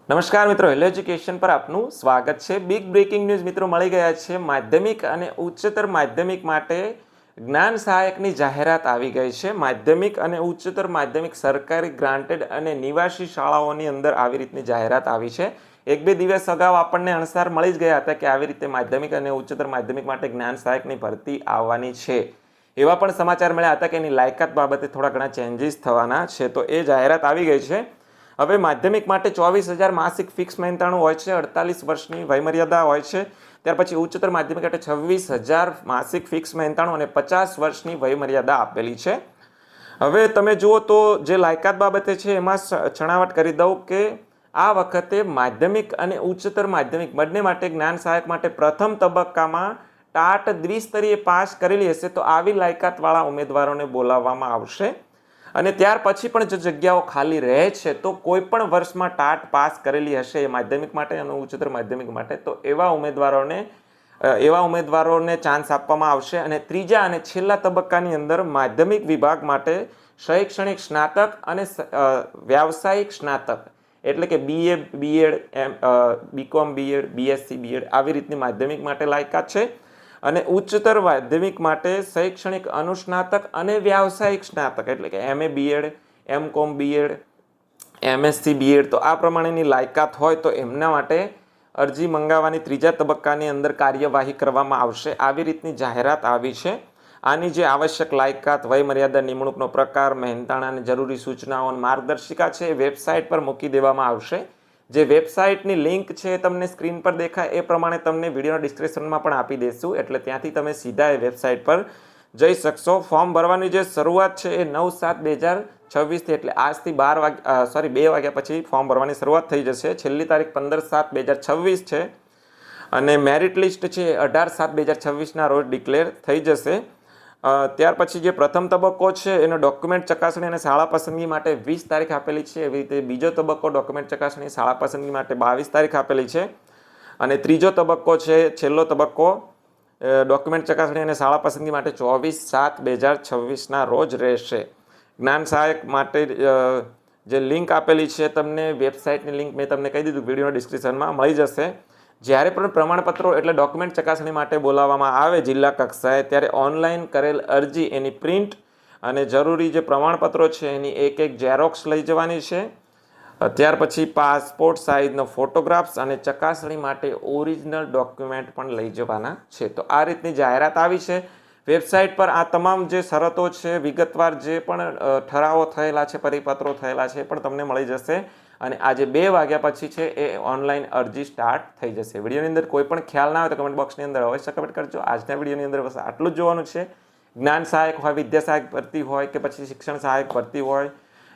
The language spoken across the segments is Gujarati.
નમસ્કાર મિત્રો, હેલો એજ્યુકેશન પર આપનું સ્વાગત છે। બિગ બ્રેકિંગ ન્યૂઝ મિત્રો મળી ગયા છે। માધ્યમિક અને ઉચ્ચતર માધ્યમિક માટે જ્ઞાન સહાયકની જાહેરાત આવી ગઈ છે। માધ્યમિક અને ઉચ્ચતર માધ્યમિક સરકારી ગ્રાન્ટેડ અને નિવાસી શાળાઓની અંદર આવી રીતની જાહેરાત આવી છે। એક બે દિવસ અગાઉ આપણને અણસાર મળી જ ગયા હતા કે આવી રીતે માધ્યમિક અને ઉચ્ચતર માધ્યમિક માટે જ્ઞાન સહાયકની ભરતી આવવાની છે। એવા પણ સમાચાર મળ્યા હતા કે એની લાયકાત બાબતે થોડા ઘણા ચેન્જીસ થવાના છે, તો એ જાહેરાત આવી ગઈ છે। હવે માધ્યમિક માટે 24,000 માસિક ફિક્સ મહેનતાણું હોય છે, 48 વર્ષની વયમર્યાદા હોય છે। ત્યાર પછી ઉચ્ચતર માધ્યમિક માટે 26,000 માસિક ફિક્સ મહેનતાણું અને 50 વર્ષની વયમર્યાદા આપેલી છે। હવે તમે જુઓ તો જે લાયકાત બાબતે છે એમાં છણાવટ કરી દઉં કે આ વખતે માધ્યમિક અને ઉચ્ચતર માધ્યમિક બંને માટે જ્ઞાન સહાયક માટે પ્રથમ તબક્કામાં ટાટ દ્વિસ્તરીય પાસ કરેલી હશે તો આવી લાયકાતવાળા ઉમેદવારોને બોલાવવામાં આવશે। અને ત્યાર પછી પણ જો જગ્યાઓ ખાલી રહે છે તો કોઈ પણ વર્ષમાં ટાટ પાસ કરેલી હશે એ માધ્યમિક માટે અને ઉચ્ચતર માધ્યમિક માટે, તો એવા ઉમેદવારોને ચાન્સ આપવામાં આવશે। અને ત્રીજા અને છેલ્લા તબક્કાની અંદર માધ્યમિક વિભાગ માટે શૈક્ષણિક સ્નાતક અને વ્યાવસાયિક સ્નાતક એટલે કે BA, BEd, BCom, BEd, BSc, BEd આવી રીતની માધ્યમિક માટે લાયકાત છે। અને ઉચ્ચતર માધ્યમિક માટે શૈક્ષણિક અનુસ્નાતક અને વ્યાવસાયિક સ્નાતક એટલે કે MA BEd, MCom BEd, MSc BEd તો આ પ્રમાણેની લાયકાત હોય તો એમના માટે અરજી મંગાવવાની ત્રીજા તબક્કાની અંદર કાર્યવાહી કરવામાં આવશે। આવી રીતની જાહેરાત આવી છે। આની જે આવશ્યક લાયકાત, વયમર્યાદા, નિમણૂકનો પ્રકાર, મહેનતાણાની જરૂરી સૂચનાઓ અને માર્ગદર્શિકા છે એ વેબસાઇટ પર મૂકી દેવામાં આવશે। જે વેબસાઇટની લિંક છે એ તમને સ્ક્રીન પર દેખાય એ પ્રમાણે તમને વિડીયોના ડિસ્ક્રિપ્શનમાં પણ આપી દઈશું, એટલે ત્યાંથી તમે સીધા એ વેબસાઇટ પર જઈ શકશો। ફોર્મ ભરવાની જે શરૂઆત છે એ 9/7/2026 એટલે આજથી 2 વાગ્યા પછી ફોર્મ ભરવાની શરૂઆત થઈ જશે। છેલ્લી તારીખ 15/7/2026 છે અને મેરિટ લિસ્ટ છે એ 18/7/2026ના રોજ ડિક્લેર થઈ જશે। ત્યાર પછી જે પ્રથમ તબક્કો છે એનો ડોક્યુમેન્ટ ચકાસણી અને શાળા પસંદગી માટે 20 તારીખ આપેલી છે। એવી રીતે બીજો તબક્કો ડોક્યુમેન્ટ ચકાસણી શાળા પસંદગી માટે 22 તારીખ આપેલી છે। અને ત્રીજો તબક્કો છે, છેલ્લો તબક્કો ડોક્યુમેન્ટ ચકાસણી અને શાળા પસંદગી માટે 24/7/2026ના રોજ રહેશે। જ્ઞાન સહાયક માટે જે લિંક આપેલી છે તમને, વેબસાઇટની લિંક મેં તમને કહી દીધું, વિડીયોના ડિસ્ક્રિપ્શનમાં મળી જશે। જ્યારે પણ પ્રમાણપત્રો એટલે ડોક્યુમેન્ટ ચકાસણી માટે બોલાવવામાં આવે જિલ્લા કક્ષાએ ત્યારે ઓનલાઈન કરેલ અરજી, એની પ્રિન્ટ અને જરૂરી જે પ્રમાણપત્રો છે એની એક ઝેરોક્સ લઈ જવાની છે। ત્યાર પછી પાસપોર્ટ સાઇઝનો ફોટોગ્રાફ્સ અને ચકાસણી માટે ઓરિજિનલ ડોક્યુમેન્ટ પણ લઈ જવાના છે। તો આ રીતની જાહેરાત આવી છે। વેબસાઇટ પર આ તમામ જે શરતો છે, વિગતવાર જે પણ ઠરાવો થયેલા છે, પરિપત્રો થયેલા છે એ પણ તમને મળી જશે। અને આજે 2 વાગ્યા પછી છે એ ઓનલાઈન અરજી સ્ટાર્ટ થઈ જશે। વિડીયોની અંદર કોઈ પણ ખ્યાલ ના હોય તો કમેન્ટ બોક્સની અંદર અવશ્ય કમેન્ટ કરજો। આજના વિડીયોની અંદર બસ આટલું જ જોવાનું છે। જ્ઞાન સહાયક હોય, વિદ્યા સહાયક ભરતી હોય કે પછી શિક્ષણ સહાયક ભરતી હોય,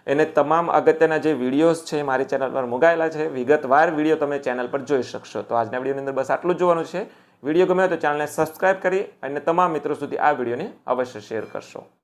એને તમામ અગત્યના જે વિડીયોઝ છે મારી ચેનલ પર મુકાયેલા છે। વિગતવાર વિડીયો તમે ચેનલ પર જોઈ શકશો। તો આજના વિડીયોની અંદર બસ આટલું જ જોવાનું છે। વિડીયો ગમ્યો તો ચેનલને સબસ્ક્રાઈબ કરી અને તમામ મિત્રો સુધી આ વિડીયોને અવશ્ય શેર કરશો।